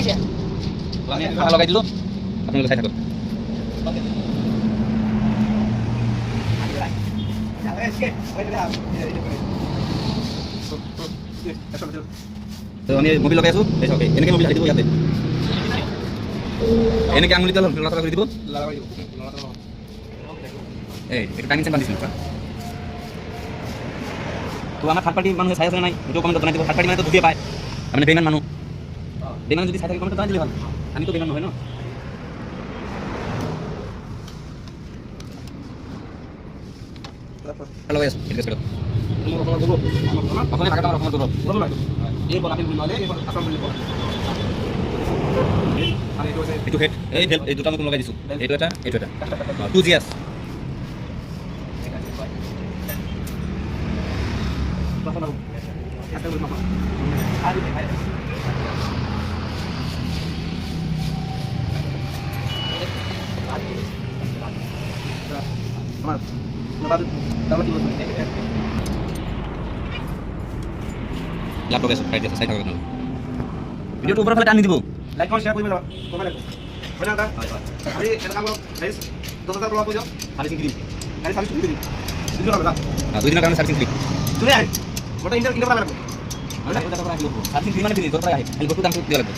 আমি খাওয়া লাগাই দিল আপনার সাইড থাকুন তো আমি মোবিল লাগাই আছো এই ওকে এনেকে মোবিল হাই দিব ইয়াতে এনেকে আঙুলি তেল লাগাই করে দিব এই এটা টাইমিং সেন্ড বান্ধিছিল তো আমার থার্ড পার্টি মানুষের সাইজ আছে নাই ভিডিও কমেন্ট জানাই দিব থার্ড পার্টি মানে তো দুটিয়ে পায় মানে বেইমান মানুষ বেইমান যদি সাইজ থাকে কমেন্ট জানাই দিলে ভালো আমি তো বেইমান নয় না হ্যালো গাইস এটা করে ওখানে টাকাটা আমার ওখানে ধরো বলো না এই বল আপনি বললে এই বল আসল বললে বল আর এই তো হেড এই দুটো আমি কোন লাগাই দিছো এইটা এটা 2 জিএস ল্যাপটপ আছে সাইড সাইড থাকবে ভিডিওটা উপরে ফেলে টান দিব লাইক কমেন্ট শেয়ার করবেন কমেন্ট লাগবে বুঝা দা আমি এটা কাম গাইস 2000 টাকা কইছো সার্ভিসিং ফ্রি গাড়ি সার্ভিস দিবি দিলো না দুই দিনের কারণে সার্ভিসিং ফ্রি তুই আয় মোটা ইন্টার ইন্টার লাগবে সার্ভিসিং ফ্রি মানে দিবি তোর প্রায় আই করতে দাম দিয়ে লাগবে